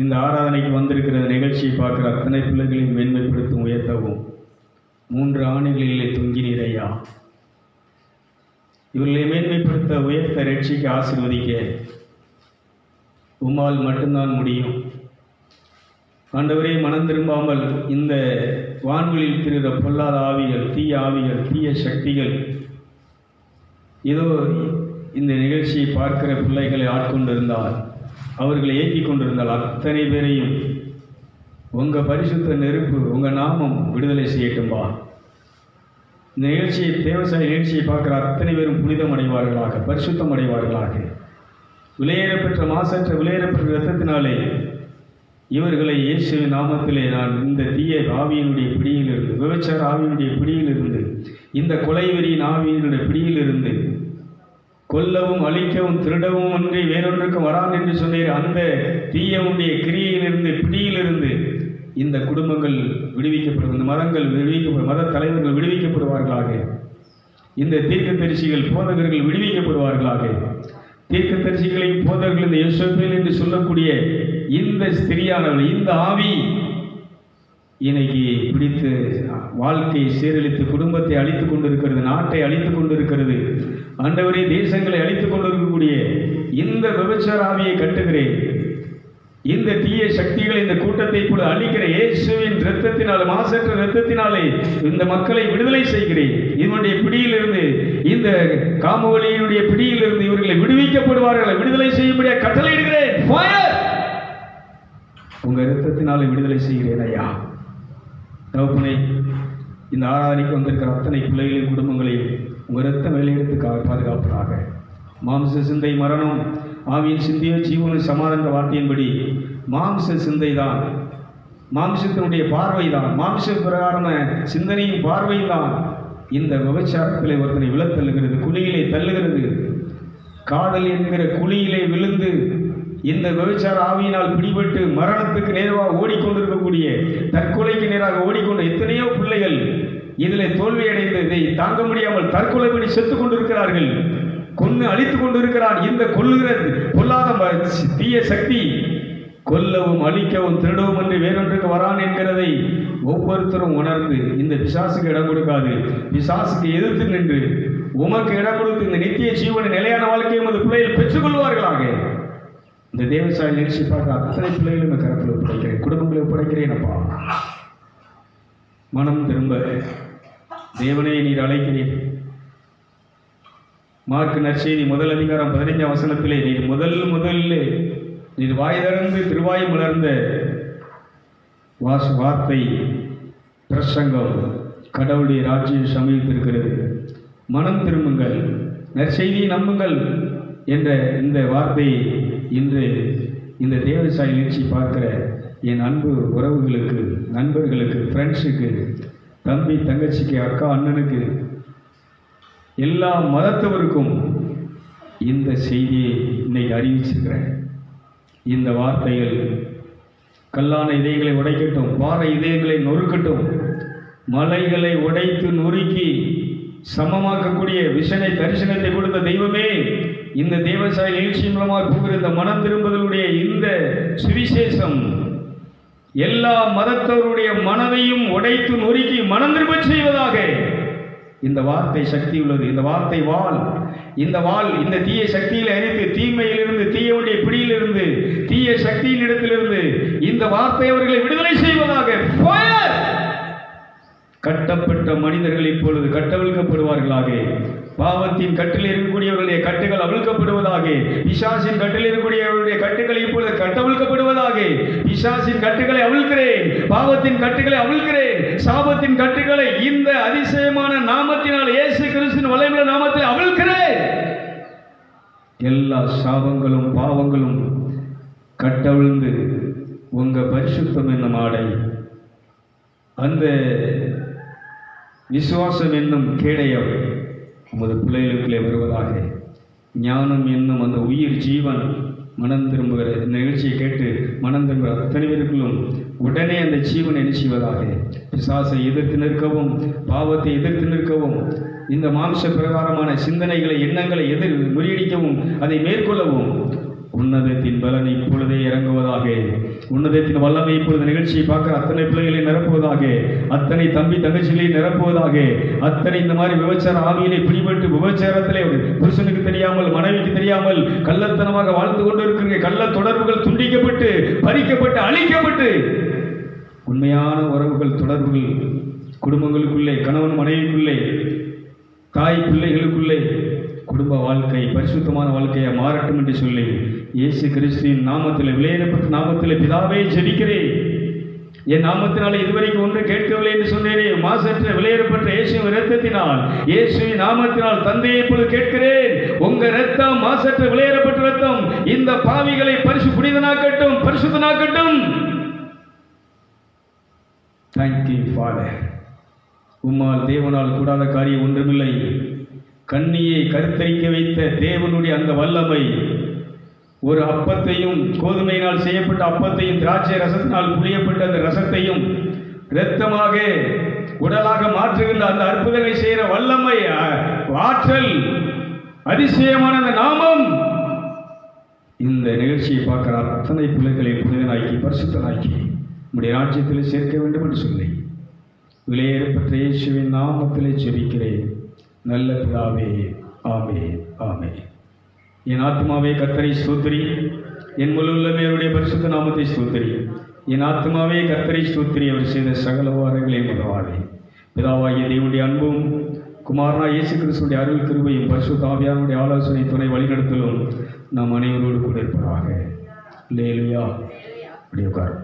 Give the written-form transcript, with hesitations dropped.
இந்த ஆராதனைக்கு வந்திருக்கிற நிகழ்ச்சியை பார்க்குற அத்தனை பிள்ளைகளையும் மேன்மைப்படுத்தும் உயர்த்தவும் 3 ஆணைகளிலே தொங்கினீர் ஐயா. இவர்களை மேன்மைப்படுத்த உயர்த்த ரட்சிக்க ஆசீர்வதிக்க உம்மால் மட்டும்தான் முடியும். ஆண்டவரே, மனம் திரும்பாமல் இந்த வான்களில் திரிகிற பொல்லாத ஆவிகள், தீய ஆவிகள், தீய சக்திகள் ஏதோ இந்த நிகழ்ச்சியை பார்க்கிற பிள்ளைகளை ஆட்கொண்டிருந்தால், அவர்களை ஏற்றி கொண்டிருந்தால், அத்தனை பேரையும் உங்கள் பரிசுத்த நெருப்பு, உங்கள் நாமம் விடுதலை செய்யட்டும்பா. இந்த நிகழ்ச்சியை, தேவசாய நிகழ்ச்சியை பார்க்குற அத்தனை பேரும் புனிதம் அடைவார்களாக, பரிசுத்தம் அடைவார்களாக. விலையேறப்பெற்ற மாசற்ற விலையேறப்பெற்ற இரத்தத்தினாலே இவர்களை இயேசுவின் நாமத்திலே நான் இந்த தீய ஆவியினுடைய பிடியிலிருந்து, விபச்சார ஆவியினுடைய பிடியிலிருந்து, இந்த கொலைவெறியின் ஆவியினுடைய பிடியிலிருந்து, கொல்லவும் அழிக்கவும் திருடவும் அன்றி வேறொன்றுக்கும் வரான் என்று சொன்னீர் அந்த தீயவுடைய கிரியையிலிருந்து, பிடியிலிருந்து இந்த குடும்பங்கள் விடுவிக்கப்படும், இந்த மதங்கள் விடுவிக்கப்படும், மத தலைவர்கள் விடுவிக்கப்படுவார்களாக. இந்த தீர்க்கதரிசிகள், போதகர்கள் விடுவிக்கப்படுவார்களாக. தீர்க்கதரிசிகளையும் போதகர்கள் இந்த யேசுவேல் என்று சொல்லக்கூடிய இந்த ஸ்திரியானவர்கள், இந்த ஆவி இன்னைக்கு பிடித்து வாழ்க்கையை சீரழித்து குடும்பத்தை அழித்துக் கொண்டிருக்கிறது, நாட்டை அழித்துக் கொண்டிருக்கிறது. ஆண்டவரே, தேசங்களை அழித்துக் கொண்டிருக்கக்கூடிய இந்த விபச்சார ஆவியை கட்டுகிறேன். இந்த தீய சக்திகளை இந்த கூட்டத்தை கூட அழிக்கிற இயேசுவின் இரத்தத்தினாலே, மாசற்ற இரத்தத்தினாலே இந்த மக்களை விடுதலை செய்கிறேன். இதனுடைய பிடியிலிருந்து, இந்த காமவழியினுடைய பிடியிலிருந்து இவர்களை விடுவிக்கப்படுவார்கள், விடுதலை செய்யும்படியாக கட்டளையிடுகிறேன். ஃபயர்! உங்க இரத்தத்தினாலே விடுதலை செய்கிறேன் ஐயா. தகப்பனே, இந்த ஆராதனைக்கு வந்திருக்கிற அத்தனை பிள்ளைகளின் குடும்பங்களையும் உங்க இரத்தம் வேலையெடுத்து பாதுகாப்பதாக. மாம்ச சிந்தை மரணம், ஆவியின் சிந்தையோ ஜீவனும் சமாதான வார்த்தையின்படி மாம்ச சிந்தை தான், மாம்சத்தினுடைய பார்வை தான், மாம்ச பிரகாரமான சிந்தனையும் பார்வையும் தான் இந்த விபச்சாரத்திலே ஒருத்தனை விழத்தள்ளுகிறது, குழியிலே தள்ளுகிறது. காதல் என்கிற குழியிலே விழுந்து இந்த விபச்சார ஆவியினால் பிடிபட்டு மரணத்துக்கு நேராக ஓடிக்கொண்டிருக்கக்கூடிய, தற்கொலைக்கு நேராக ஓடிக்கொண்ட எத்தனையோ பிள்ளைகள் இதில் தோல்வியடைந்து இதை தாங்க முடியாமல் தற்கொலை பண்ணி செத்து கொண்டிருக்கிறார்கள், கொன்று அழித்துக் கொண்டிருக்கிறார். இந்த கொல்லுகிற பொல்லாத தீய சக்தி கொல்லவும் அழிக்கவும் திருடவும் என்று வேறொன்றுக்கு வரான் என்கிறதை ஒவ்வொருத்தரும் உணர்ந்து இந்த பிசாசுக்கு இடம் கொடுக்காது, பிசாசுக்கு எதிர்த்து நின்று உமக்கு இடம் கொடுத்து இந்த நித்திய ஜீவன நிலையான வாழ்க்கையை உமது பிள்ளைகள் பெற்றுக்கொள்வார்களாக. இந்த தேவசாய நிகழ்ச்சி பார்க்க அத்தனை பிள்ளைகளும் கரத்தில் ஒப்படைக்கிறேன், குடும்பங்களை ஒப்படைக்கிறேன். அப்பா, மனம் திரும்ப தேவனே நீர் அழைக்கிறேன். மார்க் நற்செய்தி 1 அதிகாரம் 15 வசனத்திலே நீர் முதலில் நீர் வாய் திறந்து திருவாய் மலர்ந்த வார்த்தை பிரசங்கம் கடவுளுடைய ராஜ்யம் சமீபித்திருக்கிறது. மனம் திரும்புங்கள், நற்செய்தியை நம்புங்கள் என்ற இந்த வார்த்தையை இன்று இந்த தேவசாய நிகழ்ச்சி பார்க்கிற என் அன்பு உறவுகளுக்கு, நண்பர்களுக்கு, ஃப்ரெண்ட்ஸுக்கு, தம்பி தங்கச்சிக்கு, அக்கா அண்ணனுக்கு, எல்லா மதத்தவருக்கும் இந்த செய்தியை இன்னைக்கு அறிவிச்சிருக்கிறேன். இந்த வார்த்தைகள் கல்லான இதயங்களை உடைக்கட்டும், பாறை இதயங்களை நொறுக்கட்டும், மலைகளை உடைத்து நொறுக்கி சமமாக்கக்கூடிய விஷனை தரிசனத்தை கொடுத்த தெய்வமே, இந்த தேவசாய நிகழ்ச்சி மூலமாக போகிற இந்த மனம் திரும்புதலுடைய இந்த சுவிசேஷம் எல்லா மதத்தவருடைய மனதையும் உடைத்து நொறுக்கி மனம் திரும்ப செய்வதாக. இந்த வார்த்தை சக்தி உள்ளது. இந்த வார்த்தை வாள். இந்த வாள் இந்த தீய சக்தியில் அரித்து, தீமையிலிருந்து, தீயவுடைய பிடியிலிருந்து, தீய சக்தியின் இடத்திலிருந்து இந்த வார்த்தை அவர்களை விடுதலை செய்வதாக. ஃபயர்! கட்டப்பட்ட மனிதர்கள் இப்பொழுது கட்டவிழ்க்கப்படுவார்களாக. பாவத்தின் கட்டில் இருக்கக்கூடியவர்களுடைய கட்டுகள் அவிழ்க்கப்படுவதாக. பிசாசின் கட்டில் இருக்கக்கூடியவர்களுடைய கட்டுகள் இப்பொழுது கட்டவிழ்க்கப்படுவதாக. பிசாசின் கட்டுகளை அவிழ்க்கிறேன், பாவத்தின் கட்டுகளை அவிழ்க்கிறேன், சாபத்தின் கட்டுகளை இந்த அதிசயமான நாமத்தினால், இயேசு கிறிஸ்துவின் வல்லமையுள்ள நாமத்தில் அவிழ்க்கிறேன். எல்லா சாபங்களும் பாவங்களும் கட்டவிழ்ந்து உங்க பரிசுத்தம் என்னும் ஆடை, அந்த விசுவாசம் என்னும் கேடயம் உமது பிள்ளைகளுக்குள்ளே வருவதாக. ஞானம் என்னும் அந்த உயிர் ஜீவன் மனம் திரும்புகிற இந்த நிகழ்ச்சியை கேட்டு மனம் திரும்புகிற அத்தனை பேருக்குள்ளும் உடனே அந்த ஜீவனை நிச்சயவதாக. பிசாசை எதிர்த்து நிற்கவும், பாவத்தை எதிர்த்து நிற்கவும், இந்த மாம்ச பிரகாரமான சிந்தனைகளை, எண்ணங்களை முறியடிக்கவும், அதை மேற்கொள்ளவும் உன்னதத்தின் பலன் இப்பொழுதே இறங்குவதாக. நிரப்புவதாக. உன்னதத்தின் வல்லமை இப்பொழுது நிகழ்ச்சியை பார்க்கிற அத்தனை பிள்ளைகளை நிரப்புவதாக, அத்தனை தம்பி தங்கச்சிகளை நிரப்புவதாக. அத்தனை இந்த மாதிரி விபச்சார ஆவியிலே பிடிபட்டு விபச்சாரத்திலே புருஷனுக்கு தெரியாமல் மனைவிக்கு தெரியாமல் கள்ளத்தனமாக வாழ்ந்து கொண்டு இருக்கிற கள்ள தொடர்புகள் துண்டிக்கப்பட்டு பறிக்கப்பட்டு அழிக்கப்பட்டு உண்மையான உறவுகள் தொடர்புகள் குடும்பங்களுக்குள்ளே கணவன் மனைவிக்குள்ளே தாய் பிள்ளைகளுக்குள்ளே குடும்ப வாழ்க்கை பரிசுத்தமான வாழ்க்கையை மாறட்டும் என்று சொல்லி இயேசு கிறிஸ்துவின் நாமத்தில் விலையேறப்பட்ட நாமத்தில் பிதாவே ஜெபிக்கிறேன். என் நாமத்தினாலே இதுவரைக்கும் ஒன்று கேட்கவில்லை என்று சொன்னேனே, மாசற்ற விலையேறப்பட்ட இயேசுவின் இரத்தத்தினால் இயேசுவின் நாமத்தினால் தந்தையை இப்பொழுது கேட்கிறேன். உங்க இரத்தம் மாசற்ற விலையேறப்பட்ட இரத்தம் இந்த பாவிகளை புனிதனாக்கட்டும், பரிசுத்தனாக்கட்டும். Thank you father. உம்மால் தேவனால் கூடாத காரியம் ஒன்றுமில்லை. கண்ணியை கருத்தரிக்க வைத்த தேவனுடைய அந்த வல்லமை ஒரு அப்பத்தையும் கோதுமையினால் செய்யப்பட்ட அப்பத்தையும் திராட்சை ரசத்தினால் புளியப்பட்ட அந்த ரசத்தையும் இரத்தமாக உடலாக மாற்றுகின்ற அந்த அற்புதங்களை செய்கிற வல்லமை, ஆற்றல், அதிசயமான அந்த நாமம் இந்த நிகழ்ச்சியை பார்க்கிற அத்தனை பிள்ளைகளை புனிதனாக்கி பரிசுத்தனாக்கி உடைய ராஜ்யத்தில் சேர்க்க வேண்டும் என்று சொல்லி விலையேறப்பட்ட இயேசுவின் நாமத்திலே ஜெபிக்கிறேன் நல்ல பிதாவே. ஆமென், ஆமென். என் ஆத்மாவே கர்த்தரை ஸ்தோத்திரி, என் முழுவதுமே அவருடைய பரிசுத்த நாமத்தை ஸ்தோத்திரி. என் ஆத்மாவே கர்த்தரை ஸ்தோத்திரி, அவர் செய்த சகல வாரங்களையும் மறவாதே. பிதாவாகிய தேவனுடைய அன்பும் குமாரனா இயேசு கிறிஸ்துடைய அருள் கிருபையும் பரிசுத்த ஆவியானுடைய ஆலோசனை துணை வழிநடத்தலும் நாம் அனைவரோடு கூட இருப்பதாக. அல்லேலூயா. அப்படியே உட்காரும்.